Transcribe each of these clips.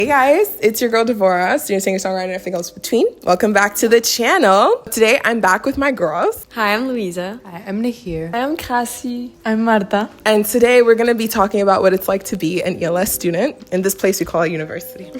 Hey guys, it's your girl Devora, student singer-songwriter and everything else between. Welcome back to the channel. Today I'm back with my girls. Hi, I'm Louisa. Hi, I'm Nahir. I'm Cassie. I'm Marta. And today we're going to be talking about what it's like to be an ELS student in this place we call a university.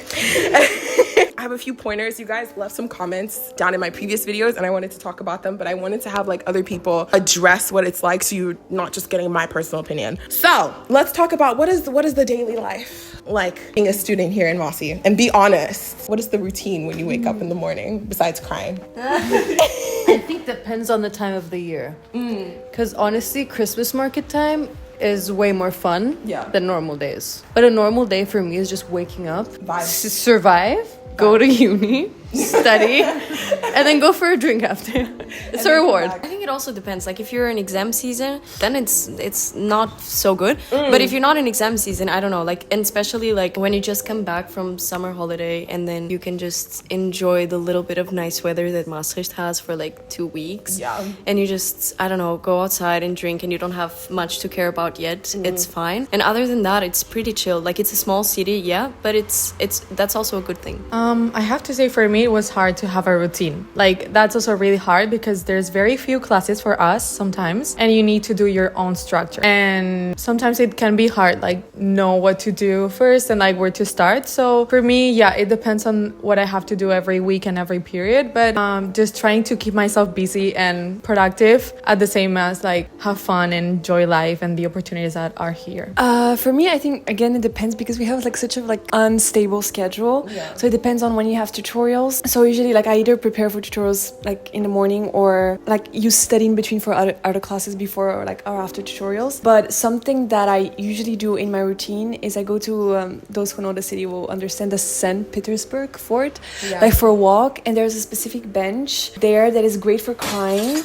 I have a few pointers. You guys left some comments down in my previous videos and I wanted to talk about them, but I wanted to have like other people address what it's like so you're not just getting my personal opinion. So let's talk about what is the daily life like being a student here in Massy, and be honest. What is the routine when you wake up in the morning besides crying? I think depends on the time of the year. Because honestly, Christmas market time is way more fun than normal days. But a normal day for me is just waking up, survive, go to uni, study, and then go for a drink after. It's a reward. I think it also depends. Like if you're in exam season, then it's not so good. But if you're not in exam season, I don't know. Like, and especially like when you just come back from summer holiday and then you can just enjoy the little bit of nice weather that Maastricht has for like 2 weeks. Yeah. And you just, I don't know, go outside and drink and you don't have much to care about yet. It's fine. And other than that, it's pretty chill. Like it's a small city, yeah, but it's that's also a good thing. I have to say for me, it was hard to have a routine. Like that's also really hard because there's very few classes for us sometimes and you need to do your own structure. And sometimes it can be hard, like know what to do first and like where to start. So for me, yeah, it depends on what I have to do every week and every period. But just trying to keep myself busy and productive at the same as like have fun and enjoy life and the opportunities that are here. For me, I think again it depends because we have like such a like unstable schedule. So it depends on when you have tutorials. So usually like I either prepare for tutorials like in the morning or like you study in between for other classes before or like or after tutorials. But something that I usually do in my routine is I go to those who know the city will understand the St. Petersburg fort, like for a walk, and there's a specific bench there that is great for crying.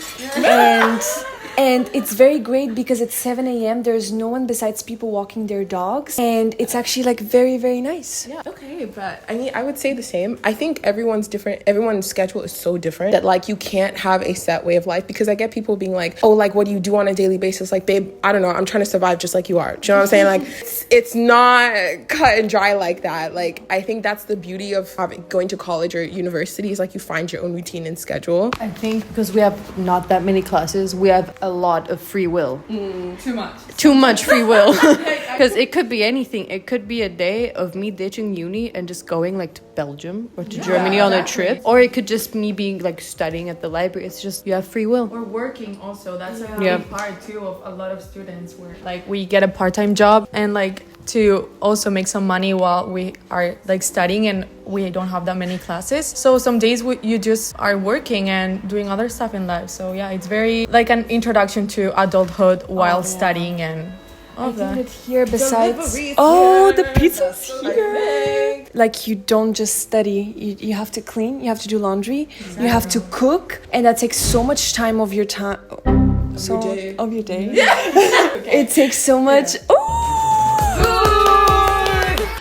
And it's very great because at 7 a.m. there's no one besides people walking their dogs. And it's actually like very, very nice. Yeah, okay, but I mean, I would say the same. I think everyone's different. Everyone's schedule is so different that like you can't have a set way of life, because I get people being like, oh, like what do you do on a daily basis? Like, babe, I don't know. I'm trying to survive just like you are. Do you know what I'm saying? Like, it's not cut and dry like that. Like, I think that's the beauty of going to college or university is like you find your own routine and schedule. I think because we have not that many classes, we have a lot of free will. Too much free will. Because it could be anything. It could be a day of me ditching uni and just going like to Belgium or to Germany on a trip, or it could just me being like studying at the library. It's just you have free will. Or working also. That's a big part too of a lot of students where like we get a part-time job and like to also make some money while we are like studying and we don't have that many classes. So some days you just are working and doing other stuff in life. So yeah, it's very like an introduction to adulthood while studying and all of that. I think that here besides the pizza's here. Like you don't just study, you have to clean, you have to do laundry, you have to cook, and that takes so much time of your time. Of your day. It takes so much.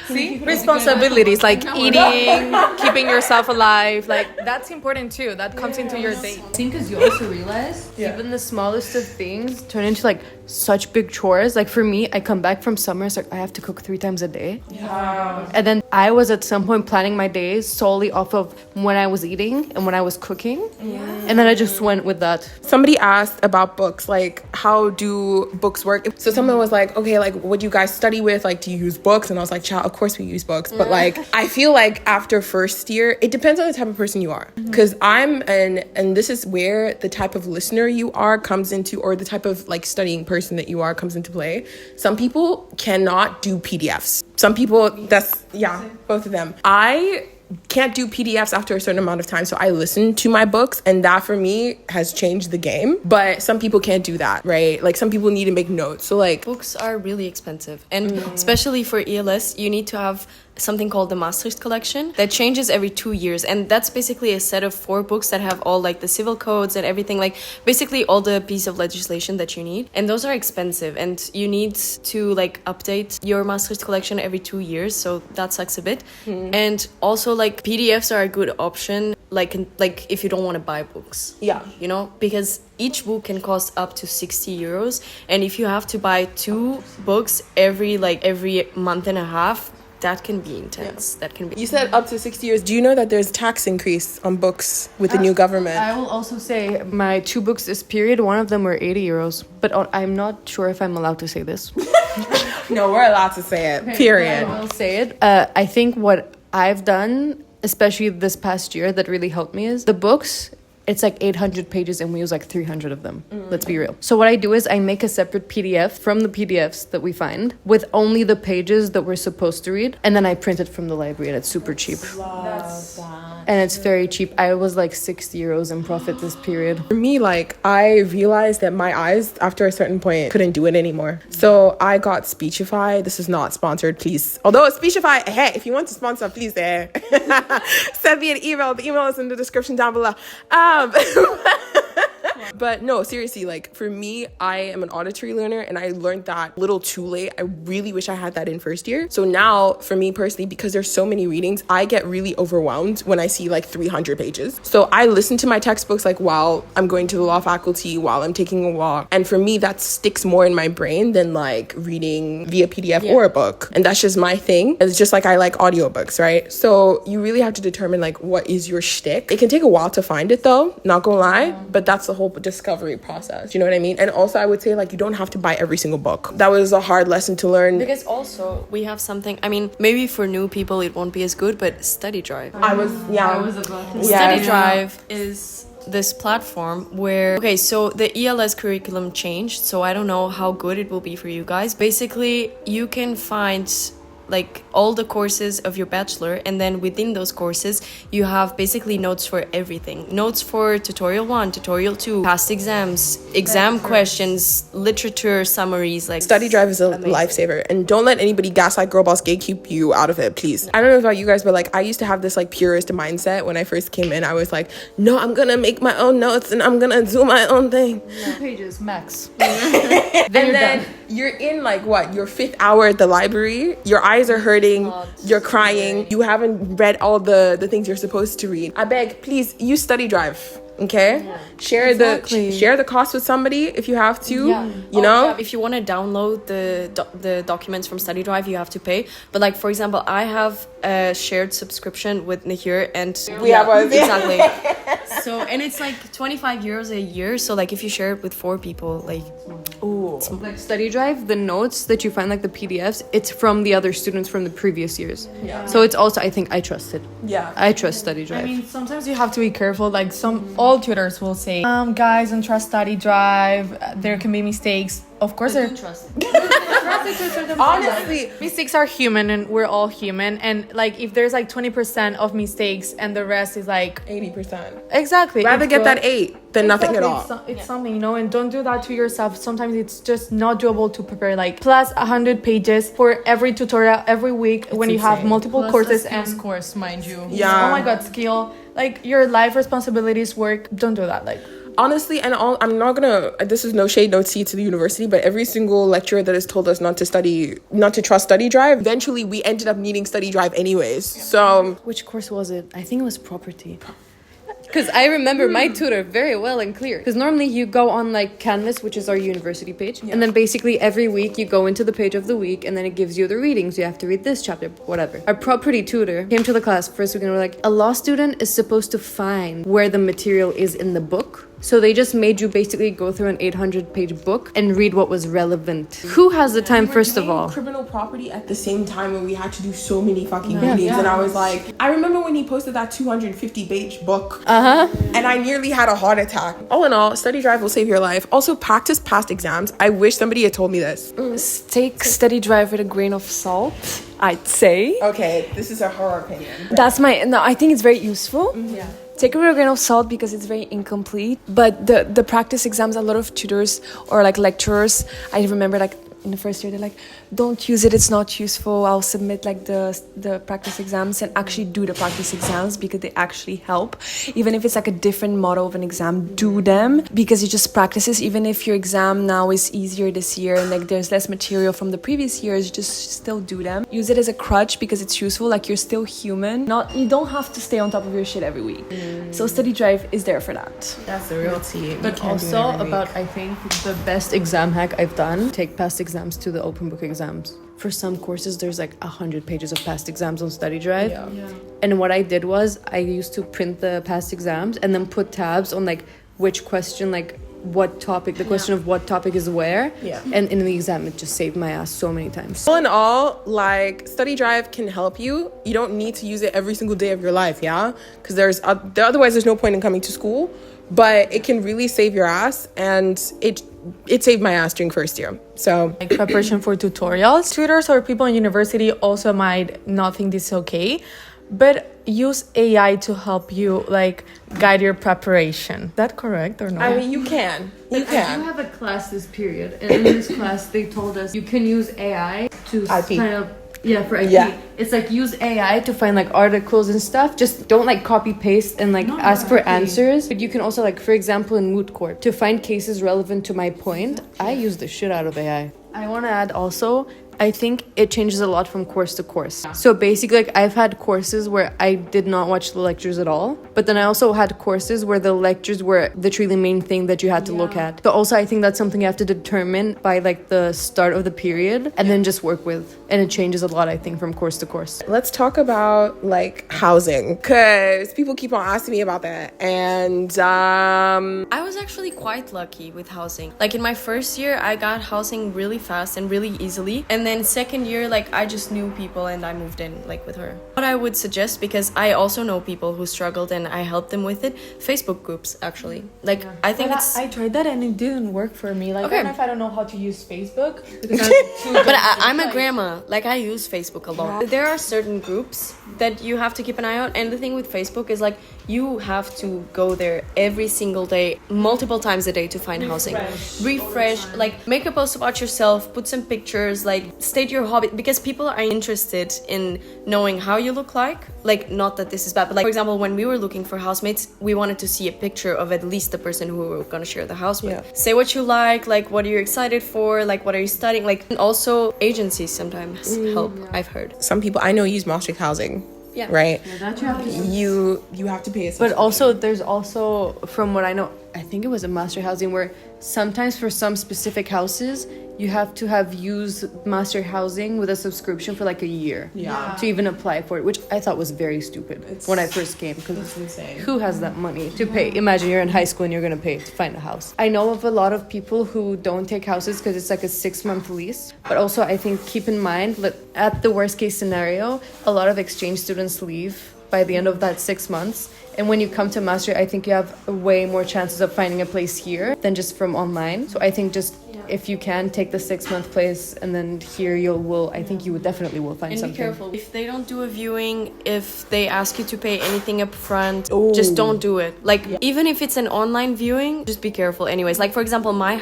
See? Responsibilities like eating, keeping yourself alive, like that's important too. That comes into your day. I think because you also realize even the smallest of things turn into like such big chores. Like for me, I come back from summer, so I have to cook 3 times a day. And then I was at some point planning my days solely off of when I was eating and when I was cooking. And then I just went with that. Somebody asked about books, like how do books work? So someone was like, okay, like what do you guys study with? Like, do you use books? And I was like, child, of course we use books. But like, I feel like after first year, it depends on the type of person you are. Because and this is where the type of listener you are comes into, or the type of like studying person that you are comes into play. Some people cannot do PDFs. Some people, both of them. I can't do PDFs after a certain amount of time, so I listen to my books, and that for me has changed the game. But some people can't do that, right? Like some people need to make notes. So like Books are really expensive, and especially for ELS, you need to have something called the Maastricht collection that changes every 2 years, and that's basically a set of 4 books that have all like the civil codes and everything, like basically all the piece of legislation that you need, and those are expensive, and you need to like update your Maastricht collection every 2 years, so that sucks a bit. And also like PDFs are a good option, like if you don't want to buy books, you know, because each book can cost up to 60 euros, and if you have to buy 2 books every month and a half, that can be intense. That can be. You said up to 60 years. Do you know that there's tax increase on books with the new government? I will also say my 2 books this period, one of them were 80 euros. But I'm not sure if I'm allowed to say this. No, we're allowed to say it. Period. I will say it. I think what I've done, especially this past year, that really helped me is the books. It's like 800 pages and we use like 300 of them. Let's be real. So what I do is I make a separate PDF from the PDFs that we find with only the pages that we're supposed to read. And then I print it from the library and it's super cheap. And it's very cheap. I was like 60 euros in profit this period. For me, like, I realized that my eyes, after a certain point, couldn't do it anymore. So I got Speechify. This is not sponsored, please. Although Speechify, hey, if you want to sponsor, please, send me an email. The email is in the description down below. But no, seriously, like for me, I am an auditory learner and I learned that a little too late. I really wish I had that in first year. So now for me personally, because there's so many readings, I get really overwhelmed when I see like 300 pages. So I listen to my textbooks like while I'm going to the law faculty, while I'm taking a walk. And for me, that sticks more in my brain than like reading via PDF or a book. And that's just my thing. It's just like I like audiobooks, right? So you really have to determine like what is your shtick. It can take a while to find it though, not gonna lie, but that's the whole discovery process. You know what I mean? And also I would say like you don't have to buy every single book. That was a hard lesson to learn. Because also we have something, I mean, maybe for new people it won't be as good, but StudyDrive. StudyDrive is this platform where, okay, so the ELS curriculum changed, so I don't know how good it will be for you guys. Basically, you can find like all the courses of your bachelor, and then within those courses you have basically notes for everything. Notes for tutorial 1, tutorial 2, past exams, exam questions, literature summaries. Like StudyDrive is a lifesaver, and don't let anybody gaslight girl boss gatekeep you out of it, please. I don't know about you guys, but like I used to have this like purist mindset when I first came in. I was like, no, I'm gonna make my own notes and I'm gonna do my own thing. 2 pages max. then you're in like what, your 5th hour at the library, your eyes are hurting, you're crying, you haven't read all the things you're supposed to read. I beg, please use StudyDrive. Okay, share the cost with somebody if you have to. You know, if you want to download the documents from StudyDrive, you have to pay. But like for example, I have a shared subscription with Nihir, and we have one. Exactly. So and it's like 25 euros a year. So like if you share it with 4 people, like like StudyDrive, the notes that you find, like the PDFs, it's from the other students from the previous years. So it's also, I think I trust it. I trust StudyDrive. I mean, sometimes you have to be careful. Like all tutors will say, guys, don't trust StudyDrive. There can be mistakes. Of course, there. Trust honestly, mistakes are human, and we're all human. And like, if there's like 20% of mistakes, and the rest is like 80%, exactly. Rather get that 8 than nothing at all. It's something, you know, and don't do that to yourself. Sometimes it's just not doable to prepare like plus 100 pages for every tutorial every week when you have multiple plus courses and course, mind you. Oh my god, skill, like your life responsibilities, work. Don't do that. Like. Honestly, and I'm not gonna, this is no shade, no tea to the university, but every single lecturer that has told us not to trust StudyDrive, eventually we ended up needing StudyDrive anyways. So which course was it? I think it was property. Because I remember my tutor very well and clear. Because normally you go on like Canvas, which is our university page. And then basically every week you go into the page of the week and then it gives you the readings. You have to read this chapter, whatever. Our property tutor came to the class first week and we're like, a law student is supposed to find where the material is in the book. So they just made you basically go through an 800-page book and read what was relevant. Who has the time, first of all? Criminal property at the same time when we had to do so many fucking readings. And I was like, I remember when he posted that 250-page book. And I nearly had a heart attack. All in all, StudyDrive will save your life. Also, practice past exams. I wish somebody had told me this. Take StudyDrive with a grain of salt, I'd say. Okay, this is her opinion. I think it's very useful. Take it with a grain of salt because it's very incomplete. But the practice exams, a lot of tutors or like lecturers, I remember like in the first year, they're like, don't use it, it's not useful. I'll submit like the practice exams, and actually do the practice exams because they actually help. Even if it's like a different model of an exam, do them because it just practices. Even if your exam now is easier this year and like there's less material from the previous years, just still do them. Use it as a crutch because it's useful. Like you're still human. You don't have to stay on top of your shit every week. So StudyDrive is there for that. That's the real tea. But also about, I think, the best exam hack I've done, take past exams to the open book exams. for some courses there's like 100 pages of past exams on studyrive. And what I did was I used to print the past exams and then put tabs on like which question, like what topic, the question of what topic is where. And in the exam it just saved my ass so many times. All in all, like, studyrive can help you. You don't need to use it every single day of your life, because otherwise there's no point in coming to school. But it can really save your ass, and it saved my ass during first year. So like preparation for tutorials. Tutors or people in university also might not think this is okay, but use AI to help you like guide your preparation. Is that correct or not? I mean, you can. I do have a class this period, and in this class they told us you can use AI to IP. kind of for IP. Yeah. It's like use AI to find like articles and stuff. Just don't like copy paste and like ask for answers. But you can also like, for example, in moot court, to find cases relevant to my point, I use the shit out of AI. I want to add also, I think it changes a lot from course to course. So basically, like, I've had courses where I did not watch the lectures at all, but then I also had courses where the lectures were literally the main thing that you had to look at. So also I think that's something you have to determine by like the start of the period and then just work with. And it changes a lot, I think, from course to course. Let's talk about like housing, because people keep on asking me about that. And I was actually quite lucky with housing. Like in my first year, I got housing really fast and really easily. And then second year, like I just knew people and I moved in like with her. What I would suggest, because I also know people who struggled and I helped them with it, Facebook groups actually. Like I think I tried that and it didn't work for me. Like Okay. I don't know if I don't know how to use Facebook because But I'm a grandma. Like I use Facebook a lot. There are certain groups that you have to keep an eye on, and the thing with Facebook is like you have to go there every single day, multiple times a day to find housing. Refresh, like make a post about yourself, put some pictures, like state your hobby, because people are interested in knowing how you look like. Like not that this is bad, but like for example, when we were looking for housemates, we wanted to see a picture of at least the person who we were gonna share the house with. Say what you like what are you excited for, like what are you studying, like, and also agencies sometimes help. I've heard some people I know use Maastricht housing. Right? That you have to You have to pay a But also, there's also, from what I know, I think it was a master housing where sometimes for some specific houses, you have to have used master housing with a subscription for like a year to even apply for it, which I thought was very stupid when I first came, because insane. who has that money to pay? Imagine you're in high school and you're gonna pay to find a house. I know of a lot of people who don't take houses because it's like a 6-month lease, but also I think keep in mind that at the worst case scenario, a lot of exchange students leave by the end of that 6 months. And when you come to master, I think you have way more chances of finding a place here than just from online. So I think just if you can take the 6-month place and then here I think you would definitely will find something. Be careful. If they don't do a viewing, if they ask you to pay anything up front, just don't do it. Like even if it's an online viewing, just be careful anyways. Like for example, my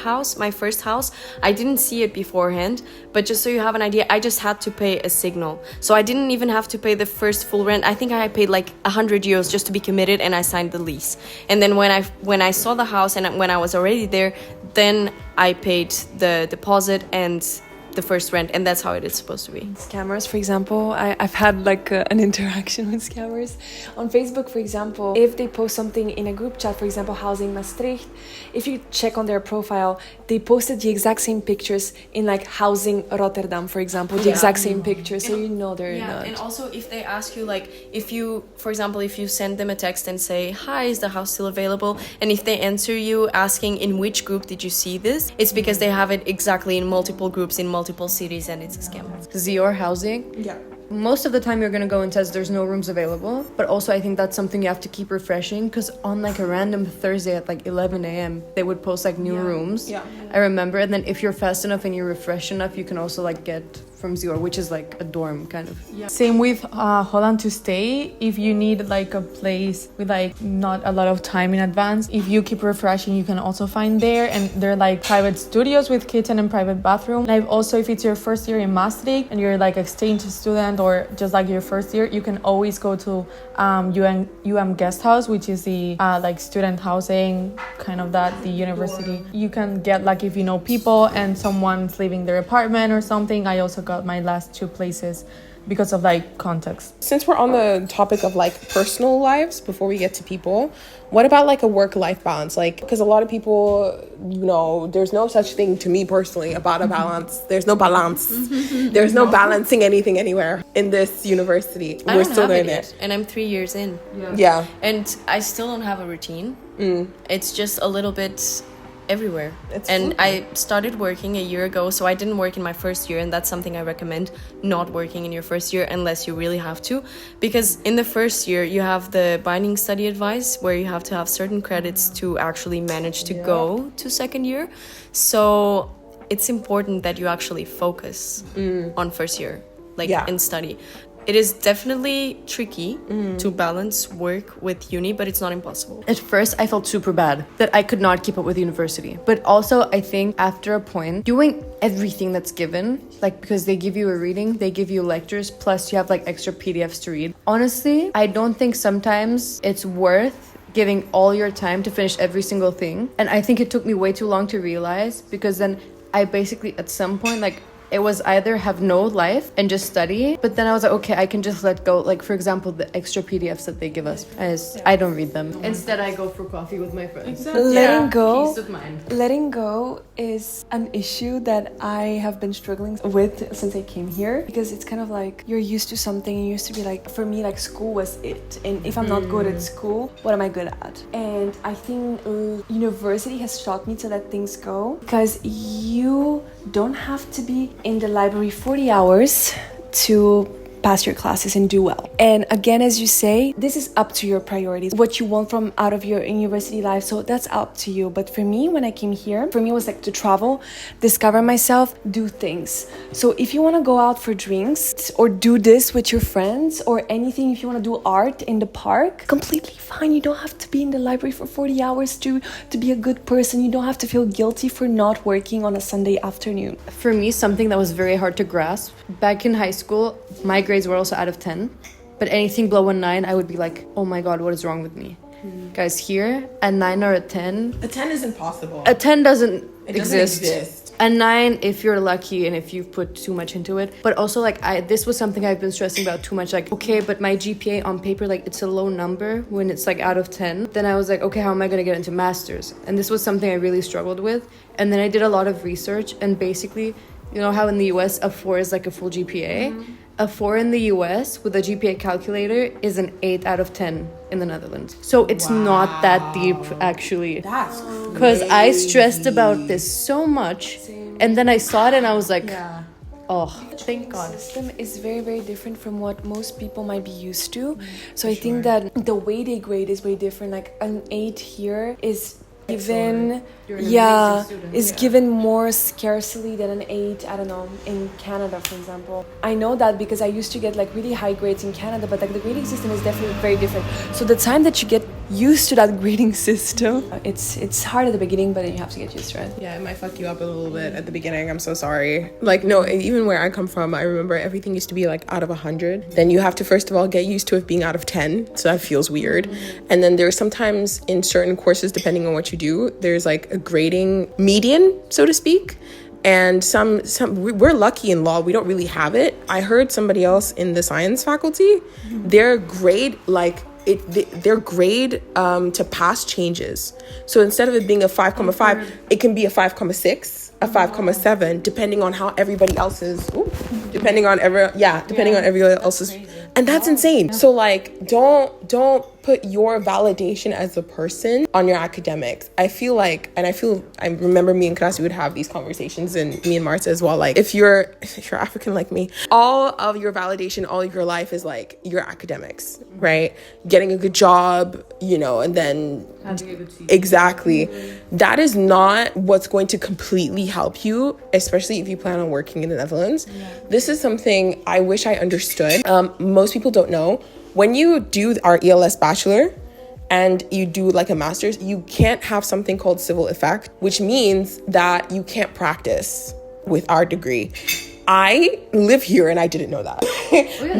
first house, I didn't see it beforehand, but just so you have an idea, I just had to pay a signal. So I didn't even have to pay the first full rent. I think I paid like 100 euros just to be committed, and I signed the lease. And then when I saw the house and when I was already there, then I paid the deposit and the first rent, and that's how it is supposed to be. Scammers, for example, I've had like an interaction with scammers on Facebook. For example, if they post something in a group chat, for example, housing Maastricht, if you check on their profile, they posted the exact same pictures in like housing Rotterdam, for example, the exact same pictures, so you know they're not. And also if they ask you, like, if you, for example, if you send them a text and say, hi, is the house still available, and if they answer you asking in which group did you see this, it's because they have it exactly in multiple groups in multiple cities, and it's a scam. Zior housing. Most of the time you're gonna go and test there's no rooms available, but also I think that's something you have to keep refreshing, because on like a random Thursday at like 11 a.m. they would post like new rooms. I remember. And then if you're fast enough and you refresh enough, you can also like get from Zior, which is like a dorm kind of. Same with Holland to stay. If you need like a place with like not a lot of time in advance, if you keep refreshing, you can also find there. And they're like private studios with kitchen and private bathroom. Like also, if it's your first year in Maastricht and you're like exchange student or just like your first year, you can always go to UM guest house, which is the like student housing kind of that the university. You can get like if you know people and someone's leaving their apartment or something. I also got my last 2 places because of like context. Since we're on the topic of like personal lives, before we get to people, what about like a work-life balance? Like, because a lot of people, you know, there's no such thing to me personally about a balance. There's no balance. There's no balancing anything anywhere in this university. We're still learning it, and I'm 3 years in. Yeah. And I still don't have a routine. It's just a little bit everywhere. I started working a year ago, so I didn't work in my first year, and that's something I recommend, not working in your first year unless you really have to, because in the first year you have the binding study advice where you have to have certain credits to actually manage to go to second year. So it's important that you actually focus on first year, like in study. It is definitely tricky to balance work with uni, but it's not impossible. At first, I felt super bad that I could not keep up with university. But also, I think after a point, doing everything that's given, like because they give you a reading, they give you lectures, plus you have like extra PDFs to read. Honestly, I don't think sometimes it's worth giving all your time to finish every single thing. And I think it took me way too long to realize, because then I basically, at some point, like, it was either have no life and just study, but then I was like, okay, I can just let go. Like, for example, the extra PDFs that they give us, I don't read them. Instead, I go for coffee with my friends. Exactly. Letting go, peace of mind. letting go is an issue that I have been struggling with since I came here, because it's kind of like you're used to something. You used to be like, for me, like school was it, and if I'm not good at school, what am I good at? And I think university has taught me to let things go, because you don't have to be in the library 40 hours to pass your classes and do well. And again, as you say, this is up to your priorities, what you want from out of your university life. So that's up to you. But for me, when I came here, for me it was like to travel, discover myself, do things. So if you want to go out for drinks or do this with your friends or anything, if you want to do art in the park, completely fine. You don't have to be in the library for 40 hours to be a good person. You don't have to feel guilty for not working on a Sunday afternoon. For me, something that was very hard to grasp, back in high school, my grades were also out of 10, but anything below a 9, I would be like, oh my god, what is wrong with me? Guys, here, a 9 or a 10... A 10 is impossible. A 10 doesn't It exist. doesn't exist. A 9 if you're lucky and if you've put too much into it. But also, like, this was something I've been stressing about too much. Like, okay, but my GPA on paper, like, it's a low number when it's like out of 10. Then I was like, okay, how am I gonna get into masters? And this was something I really struggled with. And then I did a lot of research, and basically, you know how in the US a 4 is like a full GPA? A 4 in the US with a GPA calculator is an 8 out of 10 in the Netherlands. So it's not that deep, actually. That's Because I stressed about this so much. And then I saw it and I was like, oh, thank God. The system is very, very different from what most people might be used to. So I think that the way they grade is way different. Like an 8 here is given given more scarcely than an 8, I don't know, in Canada, for example. I know that because I used to get like really high grades in Canada, but like the grading system is definitely very different. So the time that you get used to that grading system, it's hard at the beginning, but then you have to get used to it. Yeah, it might fuck you up a little bit at the beginning. I'm so sorry. Like, no, even where I come from, I remember everything used to be like out of 100. Then you have to first of all get used to it being out of 10, so that feels weird. And then there's sometimes in certain courses, depending on what you do, there's like a grading median, so to speak. And some we're lucky in law, we don't really have it. I heard somebody else in the science faculty, their grade their grade to pass changes. So instead of it being a 5.5, it can be a 5.6, a 5.7, depending on how everybody else's, depending on everybody else's. And that's insane. So like, don't put your validation as a person on your academics. I remember me and Krasi would have these conversations, and me and Marta as well. Like, if you're African like me, all of your validation, all of your life is like your academics, right? Getting a good job, and then Having a good seat. Exactly. That is not what's going to completely help you, especially if you plan on working in the Netherlands. This is something I wish I understood. Most people don't know. When you do our ELS bachelor and you do like a master's, you can't have something called civil effect, which means that you can't practice with our degree. I live here and I didn't know that.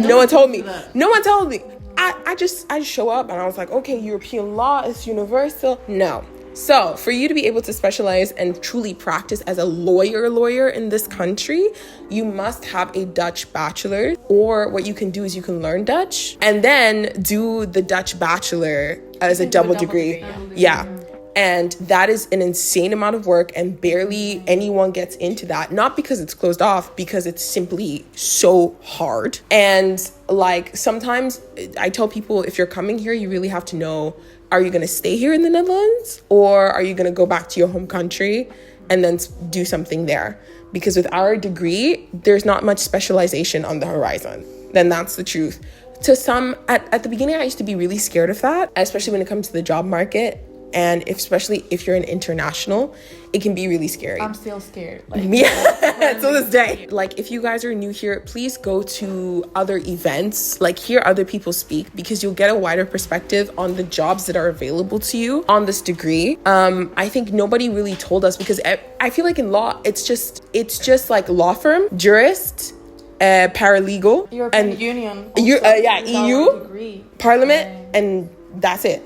No one told me. No one told me. I just show up and I was like, okay, European law is universal. No. So for you to be able to specialize and truly practice as a lawyer in this country, you must have a Dutch bachelor, or what you can do is you can learn Dutch and then do the Dutch bachelor as a double degree. Yeah. And that is an insane amount of work, and barely anyone gets into that. Not because it's closed off, because it's simply so hard. And like sometimes I tell people, if you're coming here, you really have to know, are you going to stay here in the Netherlands, or are you going to go back to your home country and then do something there? Because with our degree, there's not much specialization on the horizon. Then that's the truth. To some, at the beginning, I used to be really scared of that, especially when it comes to the job market. And especially if you're an international, it can be really scary. I'm still scared. Yeah, to this day. Like, if you guys are new here, please go to other events, like hear other people speak, because you'll get a wider perspective on the jobs that are available to you on this degree. I think nobody really told us, because I feel like in law, it's just like law firm, jurist, paralegal, European Union. EU, Parliament, and that's it.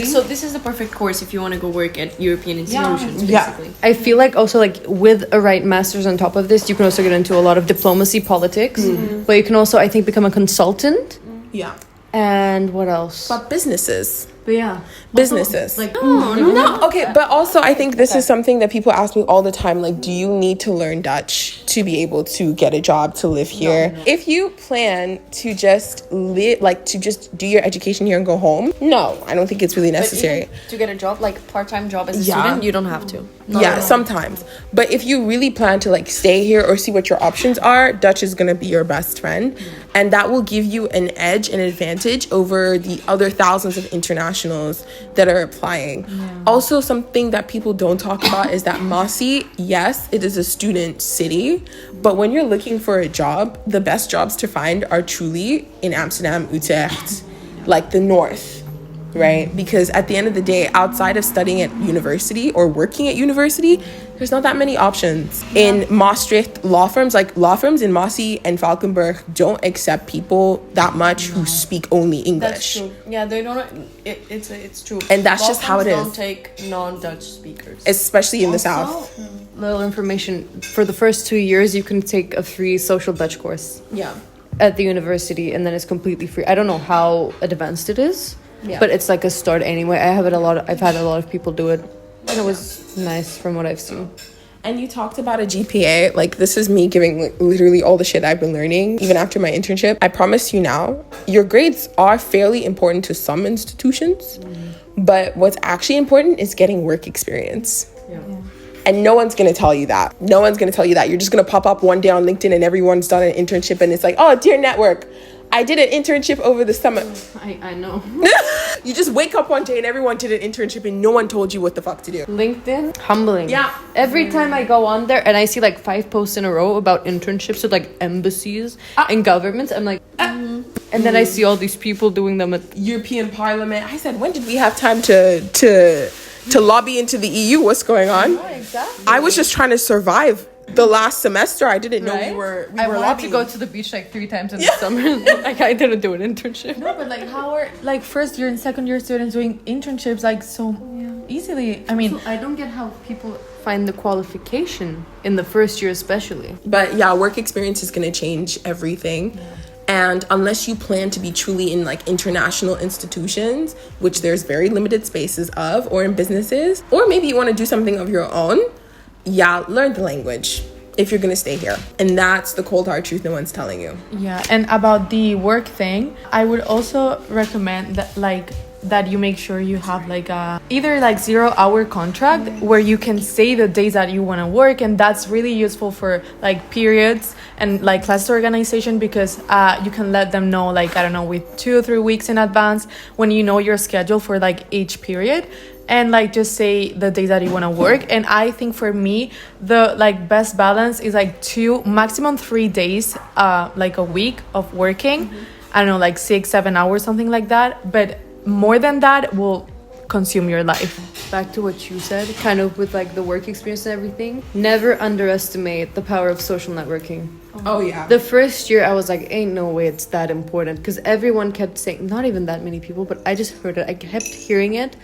So this is the perfect course if you want to go work at European institutions, basically. I feel like also like with a right master's on top of this, you can also get into a lot of diplomacy politics, but you can also, I think, become a consultant. Yeah. And what else? But businesses. But yeah. Businesses. Like, no. Okay, but also I think this is something that people ask me all the time. Like, do you need to learn Dutch to be able to get a job, to live here? No. If you plan to just live, like to just do your education here and go home, no, I don't think it's really necessary. To get a job, like part-time job as a student, you don't have to. Sometimes. But if you really plan to like stay here or see what your options are, Dutch is gonna be your best friend. And that will give you an edge, an advantage over the other thousands of internationals that are applying. Also, something that people don't talk about is that Maastricht, yes, it is a student city, but when you're looking for a job, the best jobs to find are truly in Amsterdam, Utrecht, like the north. Right? Because at the end of the day, outside of studying at university or working at university, there's not that many options. In Maastricht, law firms in Maastricht and Valkenburg don't accept people that much who speak only English. That's true. Yeah, they don't. It's true. And that's just how it is. Don't take non-Dutch speakers, especially in the south. Little information: for the first 2 years, you can take a free social Dutch course. Yeah. At the university, and then it's completely free. I don't know how advanced it is. Yeah. But it's like a start anyway. I've had a lot of people do it, and it was nice from what I've seen. And you talked about a GPA. Like, this is me giving like, literally all the shit I've been learning, even after my internship. I promise you now, your grades are fairly important to some institutions, but what's actually important is getting work experience. Yeah. And no one's going to tell you that. You're just going to pop up one day on LinkedIn and everyone's done an internship and it's like, oh, dear network, I did an internship over the summer. I know. You just wake up one day and everyone did an internship and no one told you what the fuck to do. LinkedIn, humbling. Yeah. Every time I go on there and I see like 5 posts in a row about internships with like embassies and governments, I'm like, and then I see all these people doing them at European Parliament. I said, when did we have time to lobby into the EU? What's going on? Oh, exactly. I was just trying to survive. The last semester, I didn't know we were I wanted lobbying. to go to the beach like 3 times in the summer. Like, I didn't do an internship. No, but like, how are like first year and second year students doing internships like so easily? I mean, I don't get how people find the qualification in the first year especially. But yeah, work experience is going to change everything. Yeah. And unless you plan to be truly in like international institutions, which there's very limited spaces of, or in businesses, or maybe you want to do something of your own, learn the language if you're gonna stay here. And that's the cold hard truth no one's telling you. Yeah, and about the work thing, I would also recommend that you make sure you have like a either like 0-hour contract where you can say the days that you want to work, and that's really useful for like periods and like class organization, because you can let them know like, I don't know, with 2 or 3 weeks in advance when you know your schedule for like each period, and like just say the days that you want to work. And I think for me the like best balance is like 2, maximum 3 days like a week of working. I don't know, like 6-7 hours, something like that, but more than that will consume your life. Back to what you said, kind of with like the work experience and everything, never underestimate the power of social networking. Oh yeah. The first year I was like, ain't no way it's that important, because everyone kept saying, not even that many people, but I just heard it, I kept hearing it,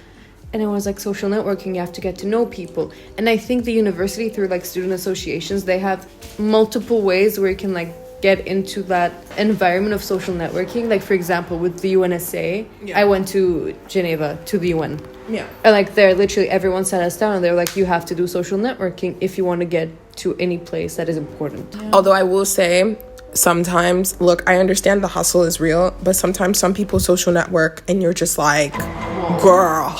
And it was like social networking, you have to get to know people. And I think the university, through like student associations, they have multiple ways where you can like get into that environment of social networking. Like for example, with the UNSA, I went to Geneva, to the UN. Yeah. And like there, literally everyone sat us down and they're like, you have to do social networking if you want to get to any place that is important. Although I will say, sometimes, look, I understand the hustle is real, but sometimes some people social network and you're just like, girl,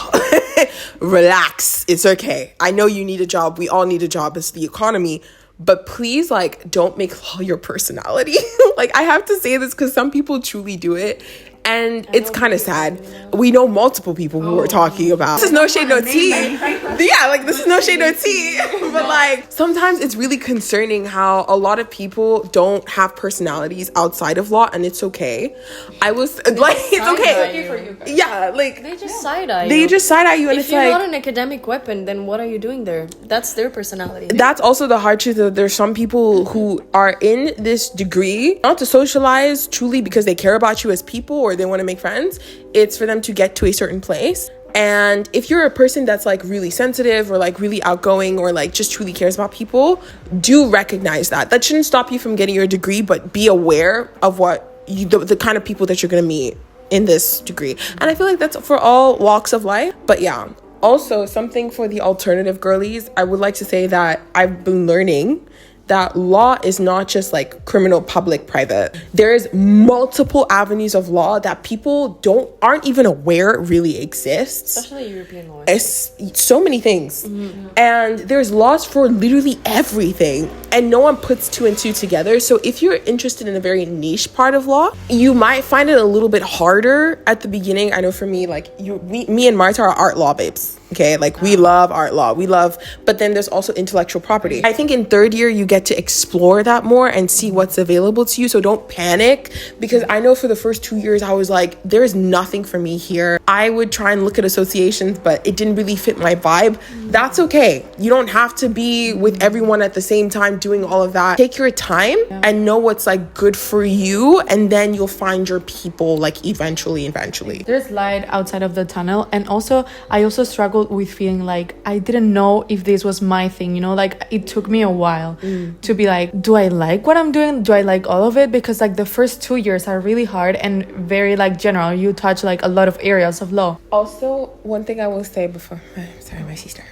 relax. It's okay. I know you need a job. We all need a job. It's the economy. But please, like, don't make law your personality. Like, I have to say this because some people truly do it. And it's kind of sad. We know multiple people who we're talking about. This is no shade, no tea. Yeah, like, this is no shade, no tea. But, like, sometimes it's really concerning how a lot of people don't have personalities outside of law, and it's okay. I was, like, it's okay. Yeah, like, They just side-eye you. they just side-eye you, and If it's you're like... not an academic weapon, then what are you doing there? That's their personality. That's also the hard truth that there's some people who are in this degree not to socialize truly because they care about you as people or they want to make friends. It's for them to get to a certain place. And if you're a person that's like really sensitive or like really outgoing or like just truly cares about people, do recognize that. That shouldn't stop you from getting your degree, but be aware of what you, the kind of people that you're going to meet in this degree. And I feel like that's for all walks of life. But yeah. Also, something for the alternative girlies, I would like to say that I've been learning that law is not just like criminal, public, private. There's multiple avenues of law that people aren't even aware really exists. Especially European law. It's so many things. And there's laws for literally everything. And no one puts two and two together. So if you're interested in a very niche part of law, you might find it a little bit harder at the beginning. I know for me, like me and Marta are art law babes. Okay, like we love art law, but then there's also intellectual property. I think in third year you get to explore that more and see what's available to you. So don't panic, because I know for the first 2 years I was like, there's nothing for me here. I would try and look at associations, but it didn't really fit my vibe. That's okay. You don't have to be with everyone at the same time doing all of that. Take your time and know what's like good for you, and then you'll find your people like eventually. There's light outside of the tunnel. And also I also struggled with feeling like I didn't know if this was my thing, you know, like it took me a while to be like, do I like what I'm doing? Do I like all of it? Because like the first 2 years are really hard and very like general. You touch like a lot of areas of law. Also, one thing I will say before, sorry, my sister.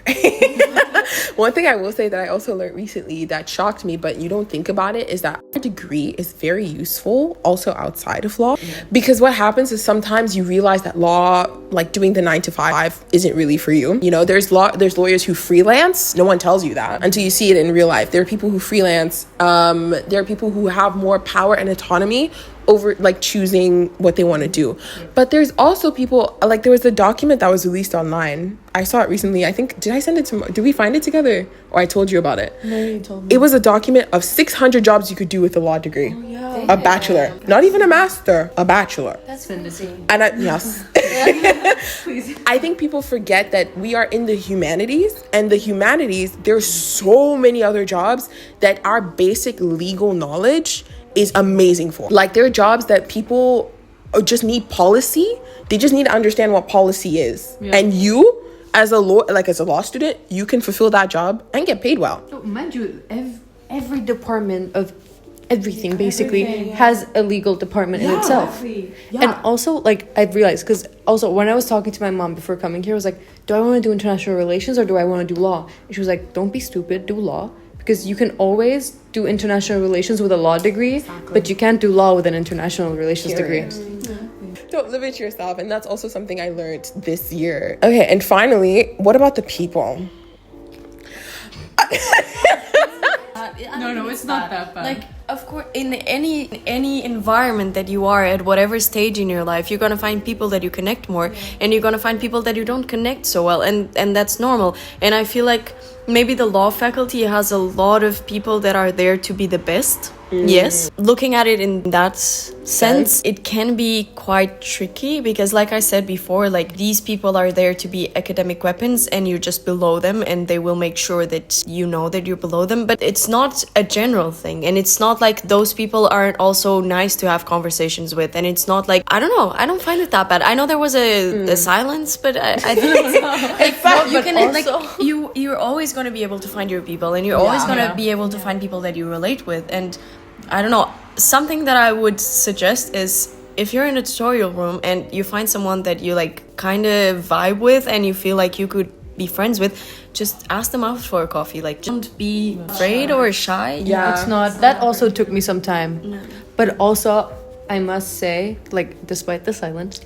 One thing I will say that I also learned recently that shocked me, but you don't think about it, is that a degree is very useful also outside of law. Because what happens is sometimes you realize that law, like doing the 9 to 5, isn't really for you. You know, there's lawyers who freelance. No one tells you that until you see it in real life. There are people who freelance. There are people who have more power and autonomy over like choosing what they want to do. But there's also people, like there was a document that was released online. I saw it recently. I think, did we find it together? Or I told you about it? No, you told me. It was a document of 600 jobs you could do with a law degree. Oh, yeah. A bachelor. Not even a master, a bachelor. That's fantasy. And yes. I think people forget that we are in the humanities, and the humanities, there's so many other jobs that our basic legal knowledge is amazing for. Like there are jobs that people just need policy. They just need to understand what policy is. Yeah. And you, as a law student, you can fulfill that job and get paid well. So mind you, every department of everything basically has a legal department in itself. Yeah. And also, like, I've realized, because also when I was talking to my mom before coming here, I was like, do I want to do international relations or do I want to do law? And she was like, don't be stupid, do law. Because you can always do international relations with a law degree, but you can't do law with an international relations degree. Don't limit yourself. And that's also something I learned this year. Okay, and finally, what about the people? No, it's not that bad. Like, of course, in any environment that you are at, whatever stage in your life, you're gonna find people that you connect more, and you're gonna find people that you don't connect so well, and that's normal. And I feel like maybe the law faculty has a lot of people that are there to be the best, Yes. Looking at it in that sense, it can be quite tricky because, like I said before, like these people are there to be academic weapons and you're just below them and they will make sure that you know that you're below them. But it's not a general thing, and it's not like those people aren't also nice to have conversations with, and it's not like, I don't know, I don't find it that bad. I know there was a silence, but I think you're always going to be able to find your people, and you're always going to be able to find people that you relate with. And I don't know, something that I would suggest is, if you're in a tutorial room and you find someone that you like kind of vibe with and you feel like you could be friends with, just ask them out for a coffee. Like, don't be afraid or shy. Yeah, it's not. That also took me some time. No. But also, I must say, like, despite the silence,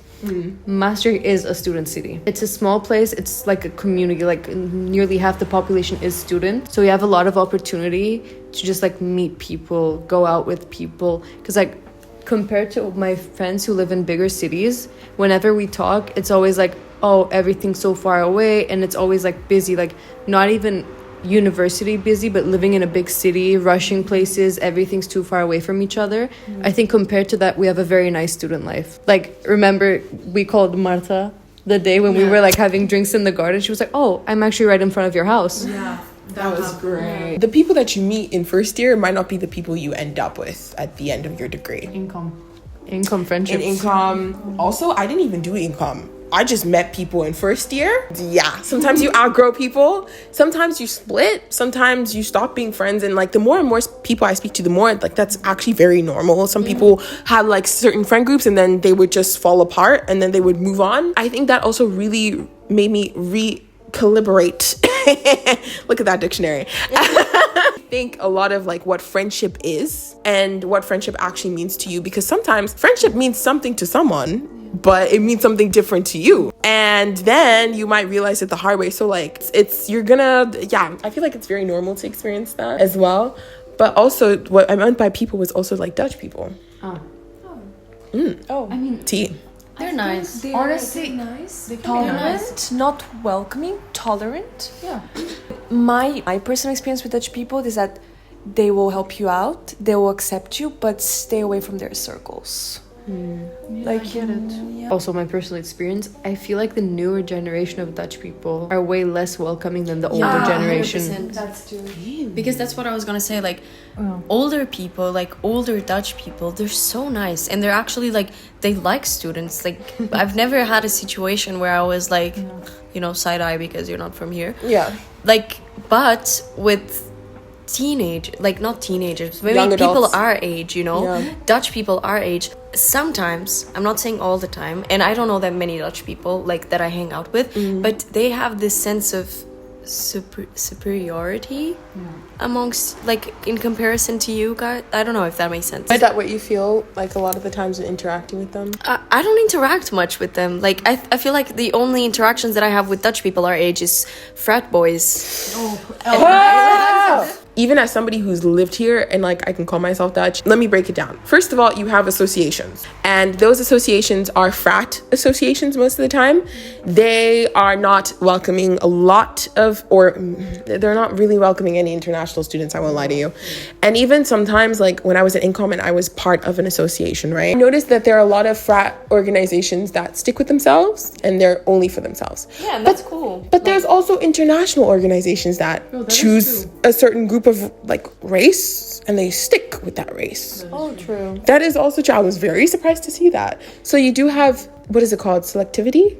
Maastricht is a student city. It's a small place. It's like a community. Like, nearly half the population is student. So you have a lot of opportunity to just like meet people, go out with people. Because like, compared to my friends who live in bigger cities, whenever we talk, it's always like, oh, everything's so far away, and it's always like busy, like not even university busy, but living in a big city, rushing places, everything's too far away from each other. I think compared to that, we have a very nice student life. Like, remember we called Marta the day when we were like having drinks in the garden? She was like, oh, I'm actually right in front of your house. Yeah. That was great. The people that you meet in first year might not be the people you end up with at the end of your degree. Income friendships. And income. Also, I didn't even do income. I just met people in first year. Yeah. Sometimes you outgrow people. Sometimes you split. Sometimes you stop being friends. And like, the more and more people I speak to, the more like, that's actually very normal. Some people had like certain friend groups and then they would just fall apart and then they would move on. I think that also really made me recalibrate. Look at that dictionary. I think a lot of like what friendship is and what friendship actually means to you, because sometimes friendship means something to someone, but it means something different to you, and then you might realize it the hard way. So like, you're gonna, I feel like it's very normal to experience that as well. But also what I meant by people was also like Dutch people. I mean, tea. They're nice. They're honestly nice. Tolerant, not welcoming, tolerant. Yeah. My personal experience with Dutch people is that they will help you out, they will accept you, but stay away from their circles. Like, I get it. Yeah. Also, my personal experience, I feel like the newer generation of Dutch people are way less welcoming than the older generation. 100%. That's true. Because that's what I was gonna say. Like, older people, like older Dutch people, they're so nice, and they're actually like, they like students. Like, I've never had a situation where I was like, you know, side eye because you're not from here. Yeah. Like, but with not teenagers, maybe young people adults. Our age, you know, Dutch people our age, sometimes, I'm not saying all the time, and I don't know that many Dutch people like that I hang out with, but they have this sense of superiority amongst, like, in comparison to you guys. I don't know if that makes sense. Is that what you feel like a lot of the times when interacting with them? I don't interact much with them. Like, I feel like the only interactions that I have with Dutch people our age is frat boys. Even as somebody who's lived here and like I can call myself Dutch, let me break it down. First of all, you have associations, and those associations are frat associations most of the time. They are not welcoming a lot of, or they're not really welcoming any international students, I won't lie to you. And even sometimes, like when I was at Incom and I was part of an association, right? I noticed that there are a lot of frat organizations that stick with themselves and they're only for themselves. Yeah, and that's cool. But there's also international organizations that choose a certain group of like race and they stick with that race. Oh, true. That is also true. I was very surprised to see that. So you do have, what is it called? Selectivity?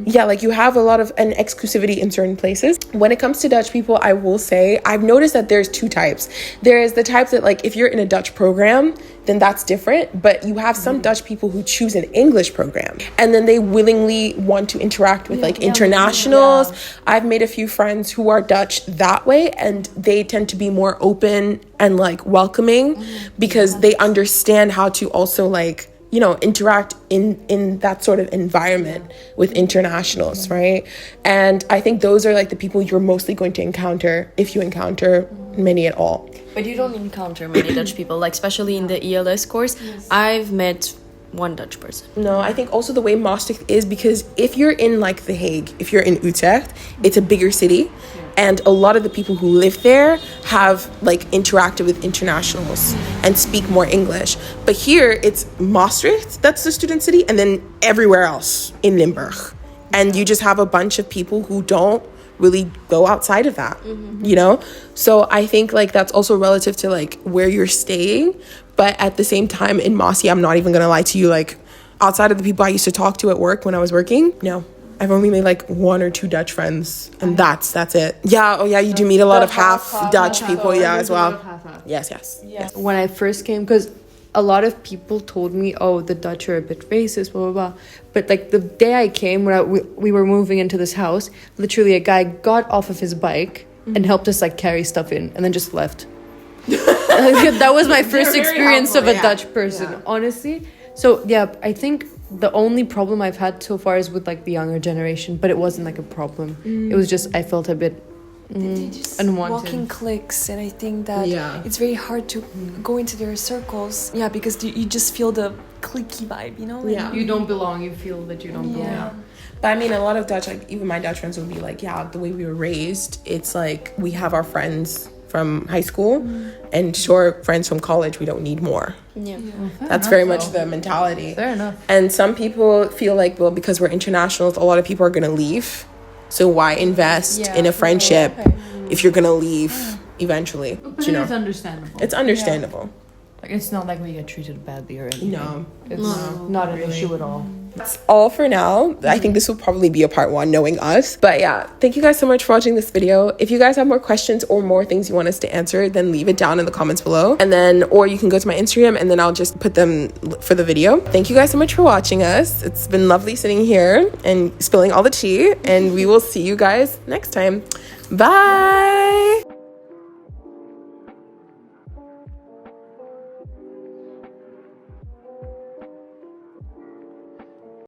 Yeah, like you have a lot of an exclusivity in certain places. When it comes to Dutch people, I will say I've noticed that there's two types. There is the type that like if you're in a Dutch program, then that's different. But you have some Dutch people who choose an English program and then they willingly want to interact with like internationals. I've made a few friends who are Dutch that way, and they tend to be more open and like welcoming because they understand how to also like, you know, interact in that sort of environment with internationals, right? And I think those are like the people you're mostly going to encounter if you encounter many at all. But you don't encounter many Dutch people, like especially in the ELS course. I've met one Dutch person. No, I think also the way Maastricht is, because if you're in like The Hague, if you're in Utrecht, it's a bigger city. And a lot of the people who live there have like interacted with internationals and speak more English. But here it's Maastricht, that's the student city, and then everywhere else in Limburg. And you just have a bunch of people who don't really go outside of that, you know? So I think like that's also relative to like where you're staying. But at the same time in Mossy, I'm not even gonna lie to you, like outside of the people I used to talk to at work when I was working, no. I've only made like 1 or 2 Dutch friends, and that's it. Yeah, oh yeah, you do meet a lot of half Dutch people, yeah, as well. Yes. When I first came, because a lot of people told me, oh, the Dutch are a bit racist, blah, blah, blah. But like the day I came, when we were moving into this house, literally a guy got off of his bike and helped us like carry stuff in and then just left. That was my first experience of a Dutch person, honestly. So yeah, I think the only problem I've had so far is with like the younger generation, but it wasn't like a problem. It was just I felt a bit they just unwanted. walk in cliques, and I think that it's very hard to go into their circles. Yeah, because you just feel the cliquey vibe, you know? Yeah. You don't belong. You feel that you don't belong. Yeah. But I mean, a lot of Dutch, like even my Dutch friends would be like, yeah, the way we were raised, it's like we have our friends from high school and sure, friends from college, we don't need more. Yeah. That's very much the mentality. Fair enough. And some people feel like, well, because we're internationals, a lot of people are going to leave. So why invest in a friendship if you're going to leave eventually? But it's understandable. It's understandable. Like, it's not like we get treated badly or anything. No. It's not an issue at all. That's all for now. I think this will probably be a part 1, knowing us. But yeah, thank you guys so much for watching this video. If you guys have more questions or more things you want us to answer, then leave it down in the comments below. And then, or you can go to my Instagram and then I'll just put them for the video. Thank you guys so much for watching us. It's been lovely sitting here and spilling all the tea. And we will see you guys next time. Bye!